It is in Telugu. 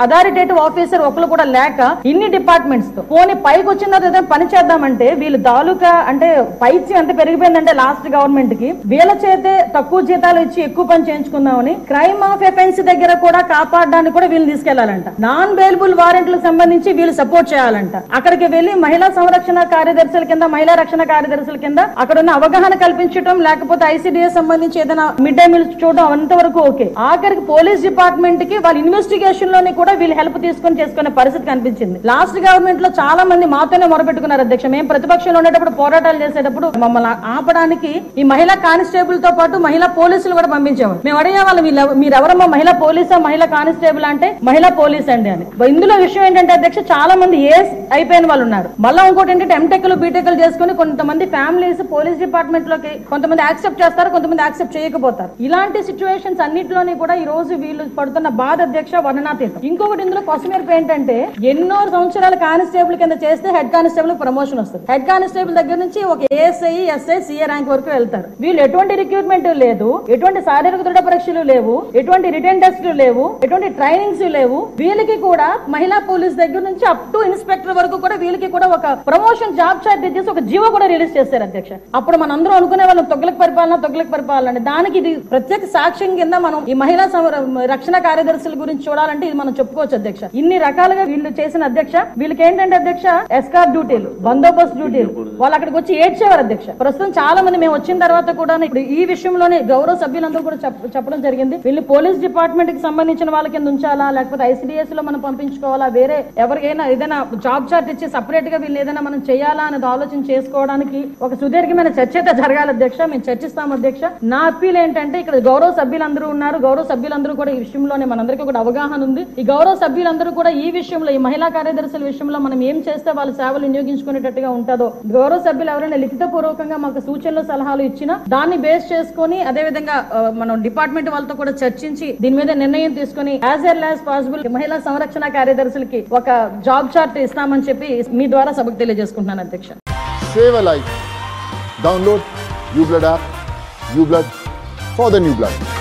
అథారిటేటివ్ ఆఫీసర్ ఒకరు కూడా లేక ఇన్ని డిపార్ట్మెంట్స్ తో పోనీ పైకి వచ్చిన తర్వాత పని చేద్దామంటే వీళ్ళు తాలూకా అంటే పైత్యం ఎంత పెరిగిపోయిందంటే లాస్ట్ గవర్నమెంట్ కి వీళ్ళ చేతే తక్కువ జీతాలు ఇచ్చి ఎక్కువ పని చేయించుకుందామని క్రైమ్ ఆఫ్ ఎఫెన్స్ దగ్గర కూడా కాపాడడానికి కూడా వీళ్ళు తీసుకెళ్లాలంట. నాన్ బెయిలబుల్ వారెంట్లకు సంబంధించి వీళ్ళు సపోర్ట్ చేయాలంట. అక్కడికి వెళ్లి మహిళా సంరక్షణ కార్యదర్శుల కింద మహిళా రక్షణ కార్యదర్శుల కింద అక్కడ ఉన్న అవగాహన కల్పించడం లేకపోతే ఐసిడిఎస్ సంబంధించి ఏదైనా మిడ్ డే మీల్స్ చూడడం అంతవరకు ఓకే. ఆఖరికి పోలీస్ డిపార్ట్మెంట్ కి వాళ్ళ ఇన్వెస్టిగేషన్ లోని కూడా వీళ్ళు హెల్ప్ తీసుకుని చేసుకునే పరిస్థితి కనిపించింది. లాస్ట్ గవర్నమెంట్ లో చాలా మంది మాతోనే మొరపెట్టుకున్నారు అధ్యక్ష. మేము ప్రతిపక్షంలో ఉండేటప్పుడు పోరాటాలు చేసేటప్పుడు మమ్మల్ని ఆపడానికి ఈ మహిళా కానిస్టేబుల్ తో పాటు మహిళా పోలీసులు కూడా పంపించేవాళ్ళు. మేము అడిగే వాళ్ళు మీరెవరమ్మా మహిళా పోలీసా మహిళా కానిస్టేబుల్ అంటే మహిళా పోలీస్ అండి అని. ఇందులో విషయం ఏంటంటే అధ్యక్ష చాలా మంది ఏస్ అయిపోయిన వాళ్ళు ఉన్నారు. మళ్ళీ ఇంకోటి ఏంటంటే ఎంటెక్లు బీటెక్లు చేసుకుని కొంతమంది ఫ్యామిలీస్ పోలీస్ డిపార్ట్మెంట్ లోకి కొంతమంది యాక్సెప్ట్ చేస్తారు, కొంతమంది యాక్సెప్ట్ చేయకపోతారు. ఇలాంటి సిచ్యువేషన్స్ అన్నింటిలోని కూడా ఈ రోజు వీళ్ళు పడుతున్న బాధ అధ్యక్ష వర్ణనాతీతం. ఇంకొకటి ఇందులో కొసమేర్పు ఏంటంటే ఎన్నో సంవత్సరాల కానిస్టేబుల్ కింద చేస్తే హెడ్ కానిస్టేబుల్ ప్రమోషన్ వస్తుంది. హెడ్ కానిస్టేబుల్ దగ్గర నుంచి ఒక ఏఎస్ఐ ఎస్ఐ సిఏ ర్యాంక్ వరకు వెళ్తారు. వీళ్ళు ఎటువంటి రిక్రూట్మెంట్ లేదు, ఎటువంటి శారీరక దృఢ పరీక్షలు లేవు, ఎటువంటి రిటర్న్ టెస్టులు లేవు, ఎటువంటి ట్రైనింగ్స్ లేవు. వీళ్ళకి కూడా మహిళా పోలీస్ దగ్గర నుంచి అప్ టు ఇన్స్పెక్టర్ వరకు కూడా వీళ్ళకి కూడా ఒక ప్రమోషన్ జాబ్ చార్ట్ చేసి ఒక జీవో కూడా రిలీజ్ చేశారు అధ్యక్ష. అప్పుడు మనందరం అనుకునే వాళ్ళం తొగ్గులకు పరిపాలన దానికి ఇది ప్రత్యేక సాక్ష్యం కింద మనం ఈ మహిళా రక్షణ కార్యదర్శుల గురించి చూడాలంటే ఇది మనం చెప్పుకోవచ్చు అధ్యక్ష. ఇన్ని రకాలుగా వీళ్ళు చేసిన అధ్యక్ష వీళ్ళకి ఏంటంటే అధ్యక్ష ఎస్కార్ట్ డ్యూటీలు, బందోబస్తు డ్యూటీలు, వాళ్ళు అక్కడికి వచ్చి ఏడ్చేవారు అధ్యక్ష. ప్రస్తుతం చాలా మంది మేము వచ్చిన తర్వాత కూడా ఇప్పుడు ఈ విషయంలోనే గౌరవ సభ్యులందరూ కూడా చెప్పడం జరిగింది. వీళ్ళు పోలీస్ డిపార్ట్మెంట్ కి సంబంధించిన వాళ్ళ కింద ఉంచాలా లేకపోతే ఐసిడిఎస్ లో మనం పంపించుకోవాలా, వేరే ఎవరికైనా ఏదైనా జాబ్ చార్ట్ ఇచ్చి సపరేట్ గా వీళ్ళు ఏదైనా మనం చేయాలా అనేది ఆలోచన చేసుకోవడానికి ఒక సుదీర్ఘమైన చర్చ అయితే జరగాలి అధ్యక్ష. మేము చర్చిస్తాం అధ్యక్ష. నా అప్పీల్ ఏంటంటే ఇక్కడ గౌరవ సభ్యులందరూ ఉన్నారు, గౌరవ సభ్యులందరూ కూడా ఈ విషయంలోనే మనందరికీ కూడా అవగాహన ఉంది. ఈ గౌరవ సభ్యులందరూ కూడా ఈ విషయంలో ఈ మహిళా కార్యదర్శుల విషయంలో మనం ఏం చేస్తే వాళ్ళ సేవలు వినియోగించుకునేటట్టుగా ఉంటుందో గౌరవ సభ్యులు ఎవరైనా లిఖిత పూర్వకంగా మాకు సూచనలు సలహాలు ఇచ్చినా దాన్ని బేస్ చేసుకుని అదే విధంగా మనం డిపార్ట్మెంట్ వాళ్ళతో కూడా చర్చించి దీని మీద నిర్ణయం తీసుకుని యాజ్ ఎర్లీ యాజ్ పాసిబుల్ మహిళా సంరక్షణ కార్యదర్శులకి ఒక జాబ్ చార్ట్ ఇస్తామని చెప్పి మీ ద్వారా సభకు తెలియజేసుకుంటున్నాను అధ్యక్ష. Save a life. Download uBlood app. uBlood for the new blood.